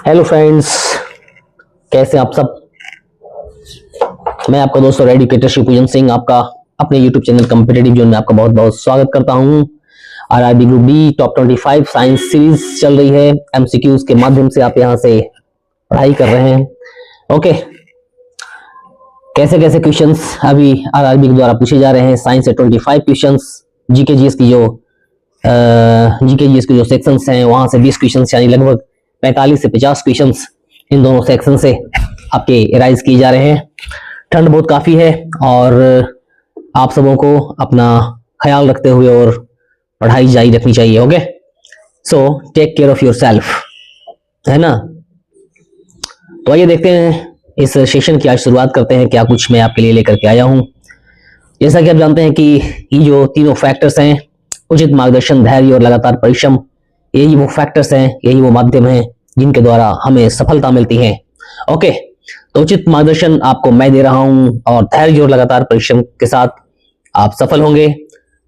Hello friends, कैसे आप सब। मैं आपका दोस्त और एडुकेटर शिवपूजन सिंह आपका अपने यूट्यूब चैनल कॉम्पिटिटिव जोन में आपका बहुत बहुत स्वागत करता हूं। RRB group B top 25 science series चल रही है। एमसीक्यूज के माध्यम से आप यहां से पढ़ाई कर रहे हैं। ओके, कैसे कैसे क्वेश्चंस अभी आरआरबी के द्वारा पूछे जा रहे हैं। साइंस से 25 क्वेश्चंस, जीके जीएस की जो सेक्शंस हैं वहां से 20 क्वेश्चंस, यानी लगभग 45 से 50 क्वेश्चंस इन दोनों सेक्शन से आपके एराइज किए जा रहे हैं। ठंड बहुत काफी है और आप सबों को अपना ख्याल रखते हुए और पढ़ाई जारी रखनी चाहिए। Okay, so take care of your self, है ना। तो आइए देखते हैं इस सेशन की आज शुरुआत करते हैं। क्या कुछ मैं आपके लिए लेकर के आया हूं। जैसा कि आप जानते हैं कि ये जो तीनों फैक्टर्स हैं, उचित मार्गदर्शन, धैर्य और लगातार परिश्रम, यही वो फैक्टर्स हैं, यही वो माध्यम हैं जिनके द्वारा हमें सफलता मिलती है। ओके, तो उचित मार्गदर्शन आपको मैं दे रहा हूं और धैर्य और लगातार परिश्रम के साथ आप सफल होंगे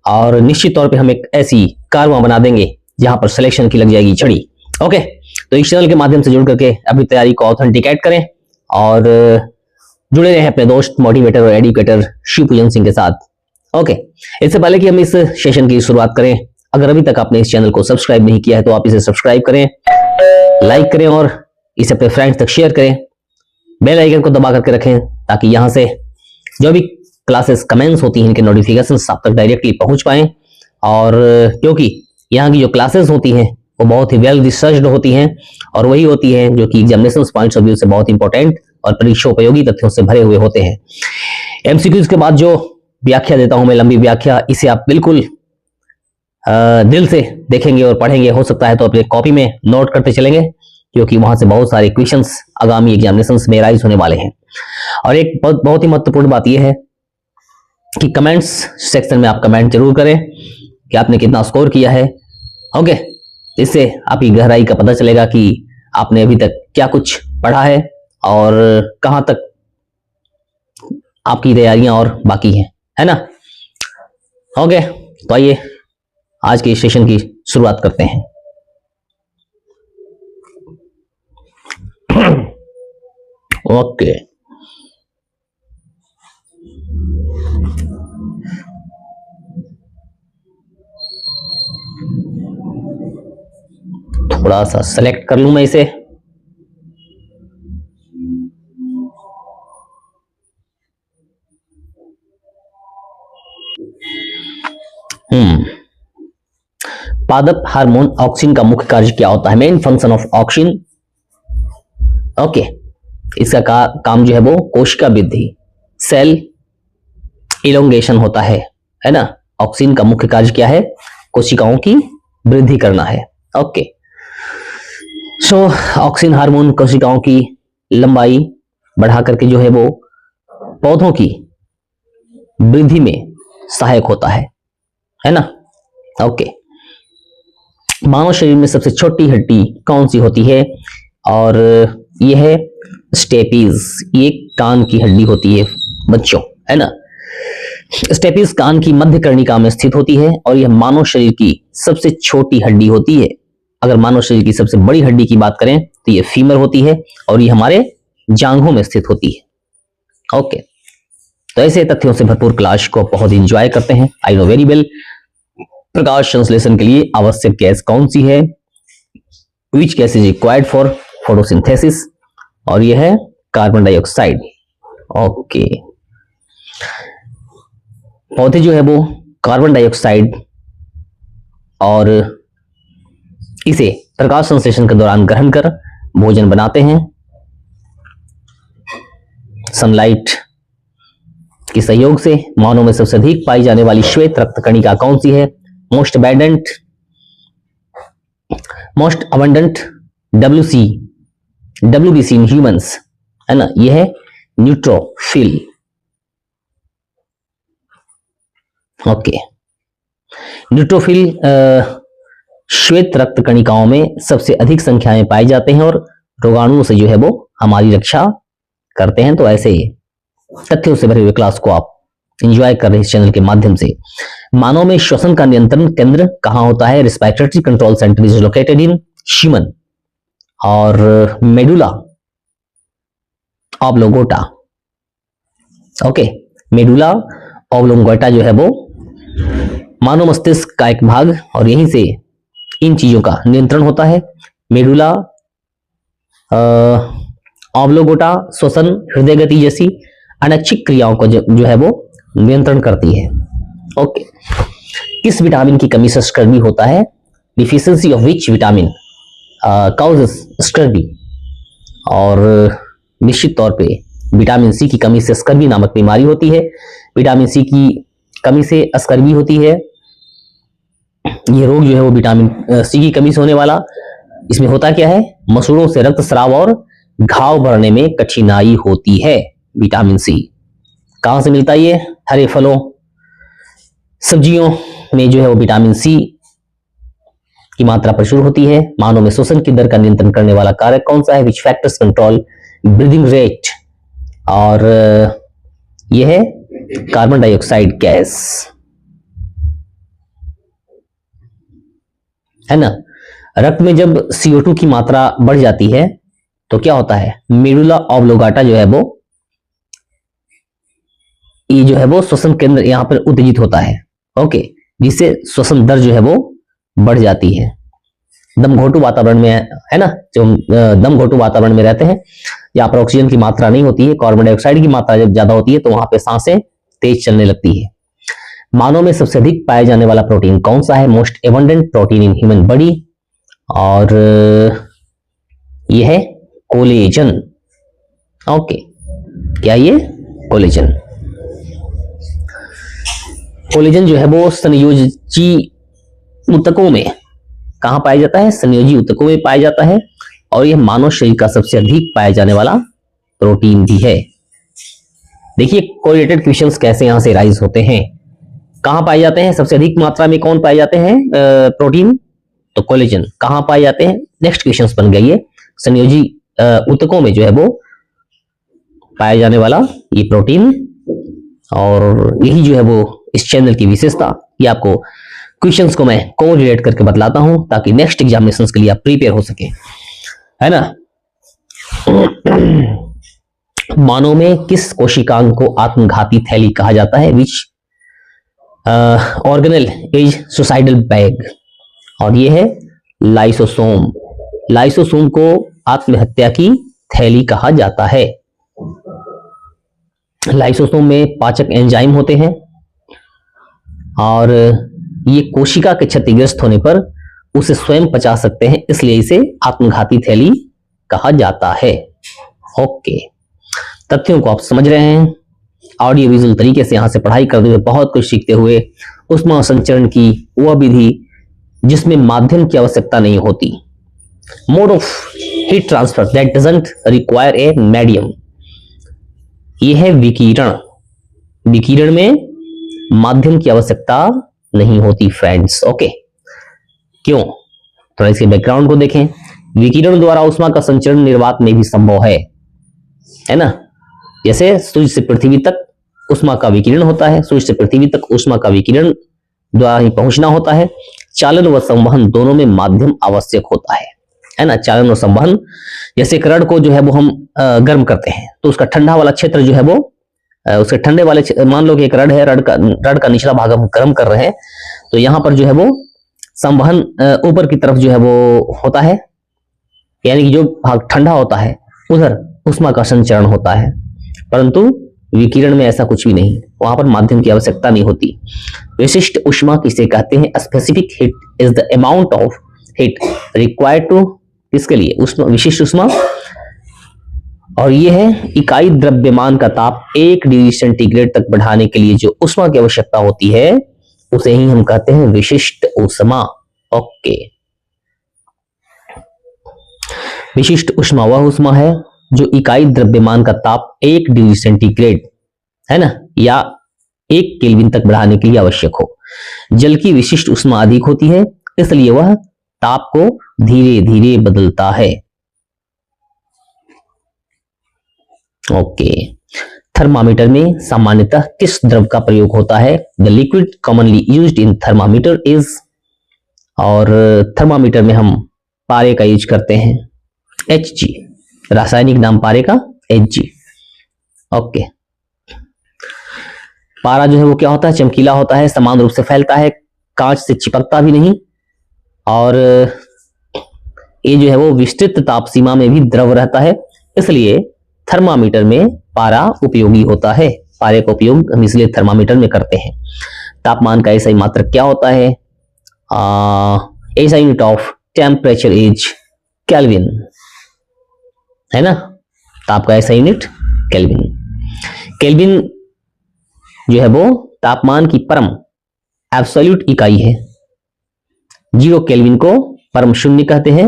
और निश्चित तौर पे हम एक ऐसी कारवां बना देंगे जहां पर सिलेक्शन की लग जाएगी छड़ी। ओके, तो इस चैनल के माध्यम से जुड़ करके अपनी तैयारी को ऑथेंटिकेट करें और जुड़े रहें अपने दोस्त, मोटिवेटर और एडुकेटर शिवपूजन सिंह के साथ। ओके, इससे पहले कि हम इस सेशन की शुरुआत करें, अगर अभी तक आपने इस चैनल को सब्सक्राइब नहीं किया है तो आप इसे सब्सक्राइब करें, लाइक करें और इसे अपने फ्रेंड्स तक शेयर करें। बेल आइकन को दबा करके रखें ताकि यहां से जो भी क्लासेस कमेंट्स होती हैं इनके नोटिफिकेशंस आप तक डायरेक्टली पहुंच पाएं। और क्योंकि यहाँ की जो क्लासेस होती हैं वो बहुत ही वेल रिसर्च्ड होती हैं और वही होती हैं जो कि एग्जामिनेशन पॉइंट्स ऑफ व्यू से बहुत इंपॉर्टेंट और परीक्षा उपयोगी तथ्यों से भरे हुए होते हैं। एमसीक्यूज के बाद जो व्याख्या देता हूं मैं, लंबी व्याख्या, इसे आप बिल्कुल दिल से देखेंगे और पढ़ेंगे। हो सकता है तो अपने कॉपी में नोट करते चलेंगे क्योंकि वहां से बहुत सारे क्वेश्चंस आगामी एग्जामिनेशंस में राइज होने वाले हैं। और एक बहुत ही महत्वपूर्ण बात यह है कि कमेंट्स सेक्शन में आप कमेंट जरूर करें कि आपने कितना स्कोर किया है। ओके, इससे आपकी गहराई का पता चलेगा कि आपने अभी तक क्या कुछ पढ़ा है और कहां तक आपकी तैयारियां और बाकी हैं, है ना। ओके, तो आइए आज के सेशन की शुरुआत करते हैं। ओके, थोड़ा सा सेलेक्ट कर लूं मैं इसे। पादप हार्मोन ऑक्सिन का मुख्य कार्य क्या होता है? Main function of auxin. Okay, इसका काम जो है वो कोशिका वृद्धि, सेल इलोंगेशन होता है ना। ऑक्सिन का मुख्य कार्य क्या है? कोशिकाओं की वृद्धि करना है। ओके, सो ऑक्सिन हार्मोन कोशिकाओं की लंबाई बढ़ा करके जो है वो पौधों की वृद्धि में सहायक होता है ना। ओके, मानव शरीर में सबसे छोटी हड्डी कौन सी होती है? और यह है स्टेपीज। ये कान की हड्डी होती है बच्चों, है ना। स्टेपीज कान की मध्य कर्णिका में स्थित होती है और यह मानव शरीर की सबसे छोटी हड्डी होती है। अगर मानव शरीर की सबसे बड़ी हड्डी की बात करें तो यह फीमर होती है और यह हमारे जांघों में स्थित होती है। ओके, तो ऐसे तथ्यों से भरपूर क्लास को बहुत एंजॉय करते हैं। I know very well. प्रकाश संश्लेषण के लिए आवश्यक गैस कौन सी है? Which gas is required for photosynthesis? और यह है कार्बन डाइऑक्साइड। ओके, पौधे जो है वो कार्बन डाइऑक्साइड और इसे प्रकाश संश्लेषण के दौरान ग्रहण कर भोजन बनाते हैं। सनलाइट के सहयोग से मानव में सबसे अधिक पाई जाने वाली श्वेत रक्त कणिका कौन सी है? Most abundant WBC in humans, है ना। यह है न्यूट्रोफिल। ओके, न्यूट्रोफिल श्वेत रक्त कणिकाओं में सबसे अधिक संख्या में पाए जाते हैं और रोगाणुओं से जो है वो हमारी रक्षा करते हैं। तो ऐसे तथ्यों से भरे हुए क्लास को आप एंजॉय कर रहे हैं इस चैनल के माध्यम से। मानव में श्वसन का नियंत्रण केंद्र कहां होता है? Respiratory control center is located in human. और medulla oblongata. Okay, medulla oblongata जो है वो मानव मस्तिष्क का एक भाग, और यहीं से इन चीजों का नियंत्रण होता है। मेडुला ऑब्लोंगेटा श्वसन, हृदय गति जैसी अनैच्छिक क्रियाओं को जो है वो नियंत्रण करती है। ओके, किस विटामिन की कमी से स्कर्वी होता है? Deficiency of which vitamin causes scurvy. और निश्चित तौर पे विटामिन सी की कमी से स्कर्वी नामक बीमारी होती है। विटामिन सी की कमी से स्कर्वी होती है। ये रोग जो है वो विटामिन सी की कमी से होने वाला। इसमें होता क्या है? मसूड़ों से रक्त स्राव और घाव भरने में कठिनाई होती है। विटामिन सी कहां से मिलता है? ये हरे फलों सब्जियों में जो है वो विटामिन सी की मात्रा प्रचुर होती है। मानव में श्वसन की दर का नियंत्रण करने वाला कारक कौन सा है? विच फैक्टर्स कंट्रोल ब्रीदिंग रेट? और यह है कार्बन डाइऑक्साइड गैस, है ना। रक्त में जब CO2 की मात्रा बढ़ जाती है तो क्या होता है? मेडुला ऑब्लोंगेटा जो है वो श्वसन केंद्र यहां पर उत्तेजित होता है। ओके, जिससे श्वसन दर जो है वो बढ़ जाती है। दमघोटू वातावरण में, है ना, जो दमघोटू वातावरण में रहते हैं, यहाँ पर ऑक्सीजन की मात्रा नहीं होती है, कार्बन डाइऑक्साइड की मात्रा जब ज्यादा होती है तो वहां पे सांसें तेज चलने लगती है। मानव में सबसे अधिक पाया जाने वाला प्रोटीन कौन सा है? Most abundant protein in human body, और यह है कोलेजन। ओके, क्या ये? कोलेजन। कोलेजन जो है वो संयोजी ऊतकों में कहां पाया जाता है? संयोजी ऊतकों में पाया जाता है, और यह मानव शरीर का सबसे अधिक पाया जाने वाला प्रोटीन भी है। देखिए कोरिलेटेड क्वेश्चंस कैसे यहां से राइज होते हैं। कहां पाए जाते हैं? सबसे अधिक मात्रा में कौन पाए जाते हैं? प्रोटीन, तो कोलेजन। कहां पाए जाते हैं? नेक्स्ट क्वेश्चंस बन गई है, संयोजी ऊतकों में जो है वो पाया जाने वाला ये प्रोटीन। और यही जो है वो इस चैनल की विशेषता, ये आपको क्वेश्चंस को मैं कोरिलेट करके बतलाता हूं ताकि नेक्स्ट एग्जामिनेशंस के लिए आप प्रिपेयर हो सके, है ना। मानव में किस कोशिकांग को आत्मघाती थैली कहा जाता है? विच ऑर्गेनेल इज सुसाइडल बैग? और ये है लाइसोसोम। लाइसोसोम को आत्महत्या की थैली कहा जाता है। लाइसोसोम में पाचक एंजाइम होते हैं, और ये कोशिका के क्षतिग्रस्त होने पर उसे स्वयं पचा सकते हैं, इसलिए इसे आत्मघाती थैली कहा जाता है। ओके, तथ्यों को आप समझ रहे हैं। ऑडियो विजुअल तरीके से यहां से पढ़ाई करते हुए बहुत कुछ सीखते हुए उष्मा संचरण की वह विधि जिसमें माध्यम की आवश्यकता नहीं होती, mode of heat transfer that doesn't require a medium, यह है विकिरण। विकिरण में माध्यम की आवश्यकता नहीं होती फ्रेंड्स। ओके, क्यों? थोड़ा इसके बैकग्राउंड को देखें। विकिरण द्वारा ऊष्मा का संचरण निर्वात में भी संभव है ना। जैसे सूर्य से पृथ्वी तक ऊष्मा का विकिरण होता है, सूर्य से पृथ्वी तक ऊष्मा का विकिरण द्वारा ही पहुंचना होता है। चालन व संवहन दोनों में माध्यम आवश्यक होता है ना। चालन और संवहन, जैसे एक रड को जो है वो हम गर्म करते हैं तो उसका ठंडा वाला क्षेत्र जो है वो उसके ठंडे वाले, मान लो कि एक रड है, रड का निचला भाग हम गर्म कर रहे हैं, तो यहाँ पर जो है वो संवहन ऊपर की तरफ जो है वो होता है, यानी कि जो भाग ठंडा होता है उधर ऊष्मा का संचरण होता है। परंतु विकिरण में ऐसा कुछ भी नहीं, वहां पर माध्यम की आवश्यकता नहीं होती। विशिष्ट ऊष्मा किसे कहते हैं? Specific heat is the amount of heat required to, किसके लिए? उष्मा, विशिष्ट ऊष्मा। और यह है इकाई द्रव्यमान का ताप 1 डिग्री सेंटीग्रेड तक बढ़ाने के लिए जो ऊष्मा की आवश्यकता होती है उसे ही हम कहते हैं विशिष्ट ऊष्मा। ओके, विशिष्ट ऊष्मा वह ऊष्मा है जो इकाई द्रव्यमान का ताप 1 डिग्री सेंटीग्रेड, है ना, या 1 केल्विन तक बढ़ाने के लिए आवश्यक हो। जल की विशिष्ट ऊष्मा अधिक होती है, इसलिए वह ताप को धीरे धीरे बदलता है। ओके, थर्मामीटर में सामान्यतः किस द्रव का प्रयोग होता है? The liquid commonly used in thermometer is, और थर्मामीटर में हम पारे का यूज करते हैं। Hg, रासायनिक नाम पारे का Hg। ओके, पारा जो है वो क्या होता है, चमकीला होता है, समान रूप से फैलता है, कांच से चिपकता भी नहीं, और ये जो है वो विस्तृत ताप सीमा में भी द्रव रहता है, इसलिए थर्मामीटर में पारा उपयोगी होता है। पारे का उपयोग हम इसलिए थर्मामीटर में करते हैं। तापमान का ऐसा ही मात्रक क्या होता है, ऐसा unit of temperature is kelvin, है ना। ताप का ऐसा यूनिट केल्विन। केल्विन जो है वो तापमान की परम एब्सोल्यूट इकाई है। 0 केल्विन को परम शून्य कहते हैं,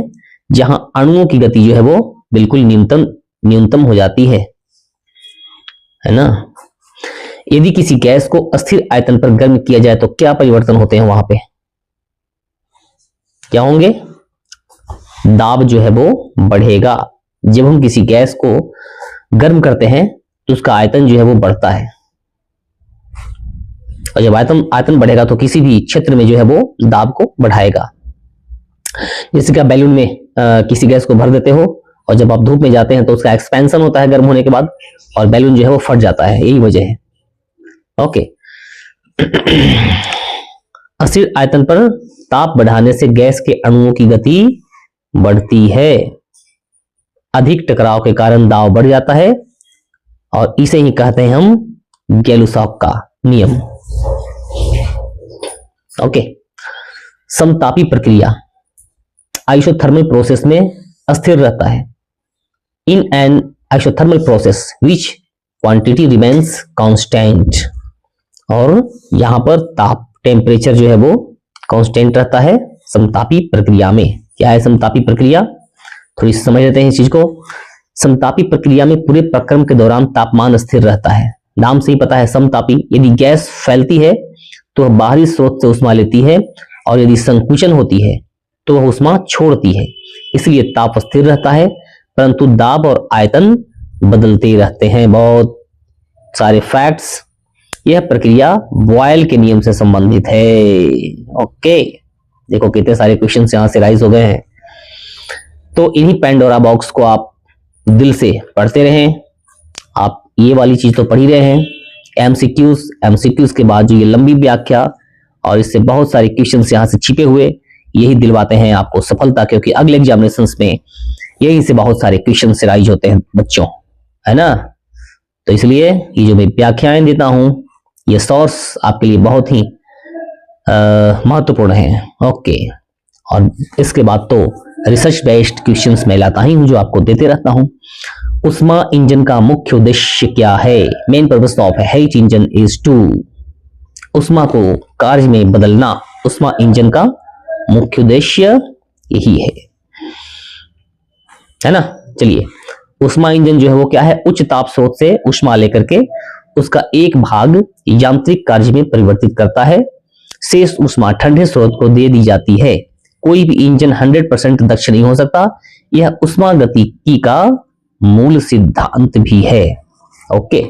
जहां अणुओं की गति जो है वो बिल्कुल न्यूनतम हो जाती है ना। यदि किसी गैस को अस्थिर आयतन पर गर्म किया जाए तो क्या परिवर्तन होते हैं वहां पे, क्या होंगे, दाब जो है वो बढ़ेगा। जब हम किसी गैस को गर्म करते हैं तो उसका आयतन जो है वो बढ़ता है, और जब आयतन बढ़ेगा तो किसी भी क्षेत्र में जो है वो दाब को बढ़ाएगा। जैसे कि आप बैलून में किसी गैस को भर देते हो, और जब आप धूप में जाते हैं तो उसका एक्सपेंशन होता है गर्म होने के बाद, और बैलून जो है वो फट जाता है, यही वजह है। ओके, अस्थिर आयतन पर ताप बढ़ाने से गैस के अणुओं की गति बढ़ती है, अधिक टकराव के कारण दाब बढ़ जाता है, और इसे ही कहते हैं हम गैलुसॉक का नियम। ओके, समतापी प्रक्रिया आइसोथर्मल प्रोसेस में अस्थिर रहता है। In an isothermal process which quantity remains constant, और यहां पर ताप टेम्परेचर जो है वो कांस्टेंट रहता है समतापी प्रक्रिया में। क्या है समतापी प्रक्रिया, थोड़ी समझ लेते हैं इस चीज को। समतापी प्रक्रिया में पूरे प्रक्रम के दौरान तापमान स्थिर रहता है। नाम से ही पता है समतापी। यदि गैस फैलती है तो वह बाहरी स्रोत से उष्मा लेती है, और यदि संकुचन होती है तो वह उष्मा छोड़ती है, इसलिए ताप स्थिर रहता है, परंतु दाब और आयतन बदलते रहते हैं। बहुत सारे फैक्ट्स। यह प्रक्रिया बॉयल के नियम से संबंधित है। ओके, देखो कितने सारे क्वेश्चन यहां से राइज हो गए हैं। तो इन्हीं पैंडोरा बॉक्स को आप दिल से पढ़ते रहें। आप ये वाली चीज तो पढ़ ही रहे हैं, एमसीक्यूज के बाद जो ये लंबी व्याख्या और इससे बहुत सारे क्वेश्चंस यहां से छिपे हुए, यही दिलवाते हैं आपको सफलता, क्योंकि अगले एग्जामिनेशंस में यही से बहुत सारे क्वेश्चन राइज होते हैं बच्चों, है ना। तो इसलिए ये जो मैं व्याख्याएं देता हूं, ये सोर्स आपके लिए बहुत ही महत्वपूर्ण है। ओके, और इसके बाद तो रिसर्च बेस्ड क्वेश्चंस मैं लाता ही हूं जो आपको देते रहता हूं। उष्मा इंजन का मुख्य उद्देश्य क्या है? Main purpose of heat engine is to, उष्मा को कार्य में बदलना उष्मा इंजन का मुख्य उद्देश्य यही है ना। चलिए, उष्मा इंजन जो है वो क्या है, उच्च ताप स्रोत से उष्मा लेकर के उसका एक भाग यांत्रिक कार्य में परिवर्तित करता है। शेष उष्मा ठंडे स्रोत को दे दी जाती है। कोई भी इंजन 100% दक्ष नहीं हो सकता। यह उष्मा गतिकी का मूल सिद्धांत भी है। ओके,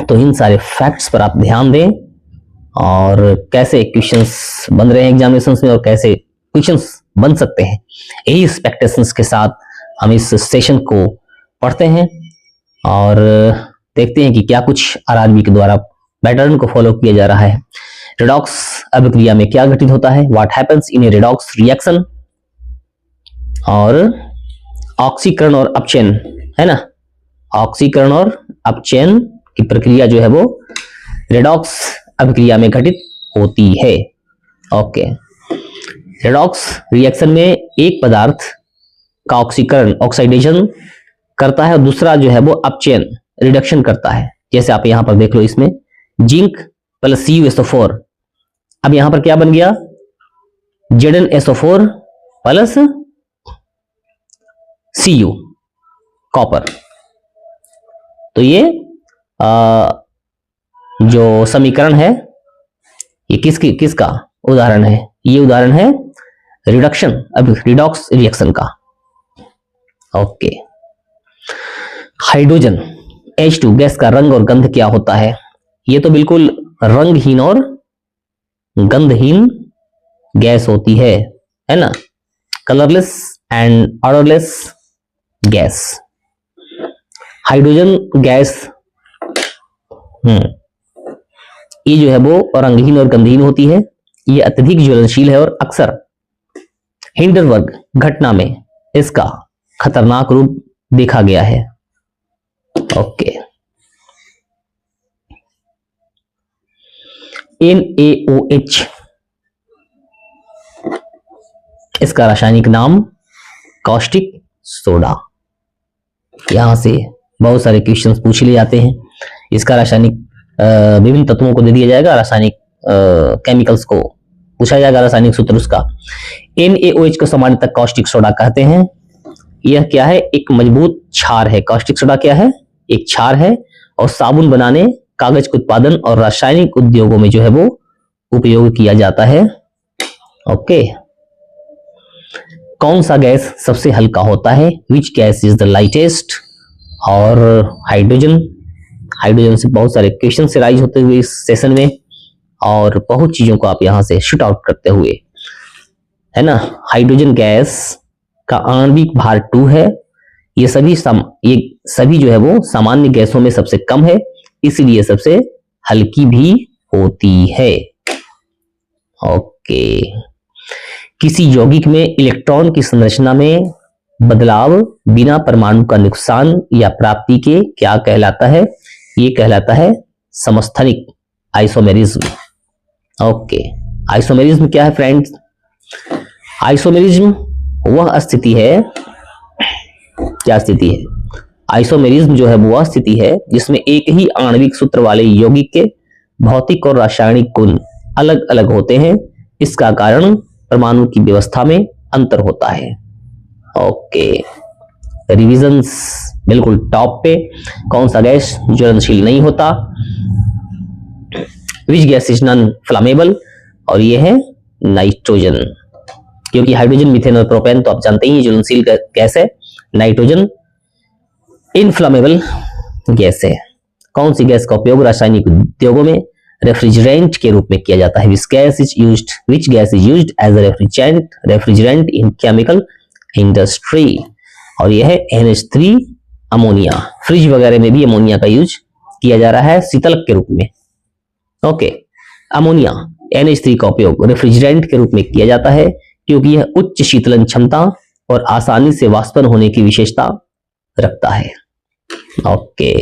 तो इन सारे फैक्ट्स पर आप ध्यान दें, और कैसे क्वेश्चंस बन रहे हैं एग्जामिनेशंस में और कैसे क्वेश्चंस बन सकते हैं, यही एक्सपेक्टेशंस के साथ हम इस सेशन को पढ़ते हैं और देखते हैं कि क्या कुछ आरआरबी के द्वारा पैटर्न को फॉलो किया जा रहा है। रेडॉक्स अभिक्रिया में क्या घटित होता है, what happens in A redox reaction, और ऑक्सीकरण और अपचयन, है ना। ऑक्सीकरण और अपचयन की प्रक्रिया जो है वो रेडॉक्स अभिक्रिया में घटित होती है। ओके, रेडॉक्स रिएक्शन में एक पदार्थ का ऑक्सीकरण ऑक्सीडेशन करता है और दूसरा जो है वो अपचयन रिडक्शन करता है। जैसे आप यहां पर देख लो, इसमें जिंक प्लस CuSO4, अब यहां पर क्या बन गया, ZnSO4 प्लस Cu, कॉपर। तो ये जो समीकरण है ये किसका उदाहरण है, ये उदाहरण है रिडक्शन अब रिडॉक्स रिएक्शन का। ओके, हाइड्रोजन H2 गैस का रंग और गंध क्या होता है? ये तो बिल्कुल रंगहीन और गंधहीन गैस होती है ना, colourless and odourless gas. Hydrogen gas ये जो है वो रंगहीन और गंधहीन होती है, ये अत्यधिक ज्वलनशील है और अक्सर हिंडरबर्ग घटना में इसका खतरनाक रूप देखा गया है। ओके, NaOH इसका रासायनिक नाम कॉस्टिक सोडा। यहां से बहुत सारे क्वेश्चंस पूछ लिए जाते हैं। इसका रासायनिक विभिन्न तत्वों को दे दिया जाएगा, रासायनिक केमिकल्स को पूछा जाएगा, रासायनिक सूत्र उसका। NaOH को सामान्यतः कॉस्टिक सोडा कहते हैं। यह क्या है? एक मजबूत क्षार है। कॉस्टिक सोडा क्या है? एक क्षार है और साबुन बनाने, कागज के उत्पादन और रासायनिक उद्योगों में जो है वो उपयोग किया जाता है। ओके, कौन सा गैस सबसे हल्का होता है? Which gas is the lightest? और हाइड्रोजन। हाइड्रोजन से बहुत सारे क्वेश्चन से राइज होते हुए इस सेशन में, और बहुत चीजों को आप यहां से शूट आउट करते हुए, है ना। हाइड्रोजन गैस का आणविक भार 2 है। ये सभी जो है वो सामान्य गैसों में सबसे कम है, इसलिए सबसे हल्की भी होती है। ओके, किसी यौगिक में इलेक्ट्रॉन की संरचना में बदलाव बिना परमाणु का नुकसान या प्राप्ति के क्या कहलाता है? ये कहलाता है समस्थानिक आइसोमेरिज्म। ओके, आइसोमेरिज्म क्या है फ्रेंड्स? आइसोमेरिज्म वह स्थिति है, क्या स्थिति है? आइसोमेरिज्म जो है वह स्थिति है जिसमें एक ही आणविक सूत्र वाले यौगिक के भौतिक और रासायनिक गुण अलग अलग होते हैं। इसका कारण परमाणु की व्यवस्था में अंतर होता है। ओके, रिविजन्स बिल्कुल टॉप पे। कौन सा गैस ज्वलनशील नहीं होता? Which gas is non flammable? और ये है नाइट्रोजन, क्योंकि हाइड्रोजन, मीथेन और प्रोपेन तो आप जानते ही ज्वलनशील गैस है। नाइट्रोजन इनफ्लामेबल गैस है। कौन सी गैस का उपयोग रासायनिक उद्योगों में रेफ्रिजरेंट के रूप में किया जाता है? Which gas is used as a refrigerant in chemical industry? और यह है NH3 अमोनिया। फ्रिज वगैरह में भी अमोनिया का यूज किया जा रहा है शीतलक के रूप में। ओके, अमोनिया NH3 का उपयोग रेफ्रिजरेंट के रूप में किया जाता है क्योंकि यह उच्च शीतलन क्षमता और आसानी से वाष्पन होने की विशेषता रखता है। ओके,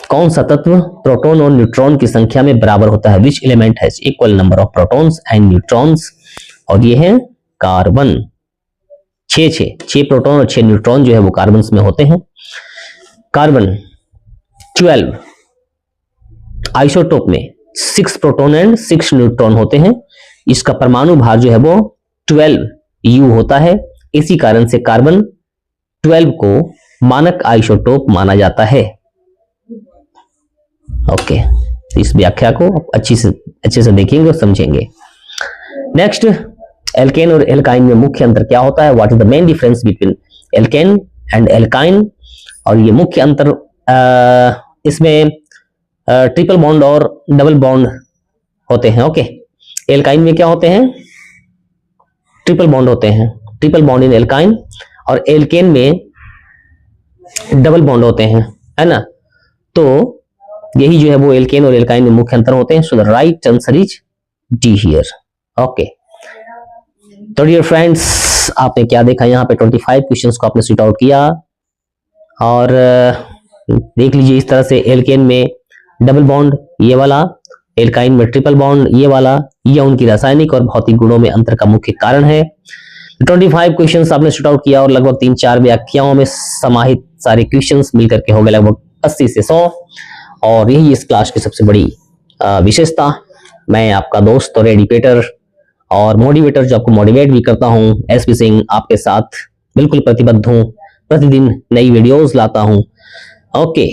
कौन सा तत्व प्रोटॉन और न्यूट्रॉन की संख्या में बराबर होता है? Which element has equal number of protons and neutrons? और ये है कार्बन। 6 प्रोटॉन और 6 न्यूट्रॉन जो है वो कार्बन में होते हैं। कार्बन 12 आइसोटोप में 6 प्रोटॉन एंड 6 न्यूट्रॉन होते हैं। इसका परमाणु भार जो है वो 12U होता है। इसी कारण से कार्बन 12 को मानक आइसोटोप माना जाता है। ओके, इस व्याख्या को अच्छे से देखेंगे और समझेंगे। नेक्स्ट, एल्केन और एल्काइन में मुख्य अंतर क्या होता है? What is the main difference between alkene and alkyne? और ये मुख्य अंतर इसमें ट्रिपल बॉन्ड और डबल बॉन्ड होते हैं। ओके, एल्काइन में क्या होते हैं? ट्रिपल बॉन्ड होते हैं, ट्रिपल बॉन्ड इन एल्काइन, और एल्केन में डबल बॉन्ड होते हैं, है ना। तो यही जो है वो एल्केन और एल्काइन में मुख्य अंतर होते हैं। So the right answer is D here. Okay, तो डियर फ्रेंड्स, आपने क्या देखा यहाँ पे? 25 क्वेश्चंस को आपने शूट आउट किया, और देख लीजिए इस तरह से एल्केन में डबल बॉन्ड ये वाला, एल्काइन में ट्रिपल बॉन्ड ये वाला, ये उनकी रासायनिक और भौतिक गुणों में अंतर का मुख्य कारण है। 25 क्वेश्चंस आपने शूट आउट किया और लगभग 3-4 व्याख्याओं में समाहित सारे क्वेश्चंस मिलकर के हो गए लगभग 80 से 100, और यही इस क्लास की सबसे बड़ी विशेषता। मैं आपका दोस्त और एजुकेटर और मोटिवेटर जो आपको मोटिवेट भी करता हूं, SP सिंह, आपके साथ बिल्कुल प्रतिबद्ध हूं। प्रतिदिन नई वीडियोस लाता हूं। ओके,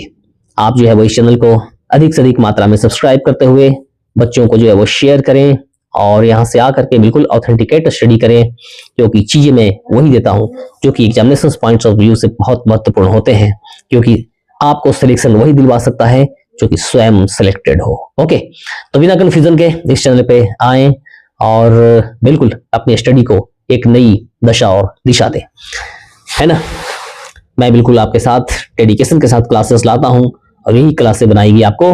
आप जो है वो इस चैनल को अधिक से अधिक मात्रा में सब्सक्राइब करते हुए बच्चों को जो है वो शेयर करें, और यहाँ से आकर के बिल्कुल ऑथेंटिकेट स्टडी करें, क्योंकि चीजें मैं वही देता हूं जो कि एग्जामिनेशन पॉइंट्स ऑफ व्यू से बहुत महत्वपूर्ण होते हैं, क्योंकि आपको सिलेक्शन वही दिलवा सकता है जो कि स्वयं सिलेक्टेड हो। ओके, तो बिना कंफ्यूजन के इस चैनल पे आएं और बिल्कुल अपनी स्टडी को एक नई दशा और दिशा दे, है ना। मैं बिल्कुल आपके साथ डेडिकेशन के साथ क्लासेस लाता हूं और यही क्लासेस बनाएगी आपको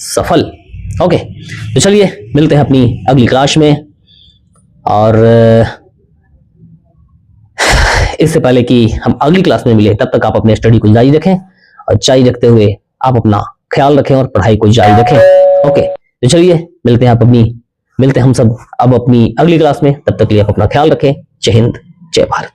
सफल। ओके, तो चलिए मिलते हैं अपनी अगली क्लास में। और इससे पहले कि हम अगली क्लास में मिले, तब तक आप अपने स्टडी को जारी रखें और जारी रखते हुए आप अपना ख्याल रखें और पढ़ाई को जारी रखें। ओके, तो चलिए मिलते हैं हम सब अब अपनी अगली क्लास में। तब तक के लिए आप अपना ख्याल रखें। जय हिंद, जय भारत।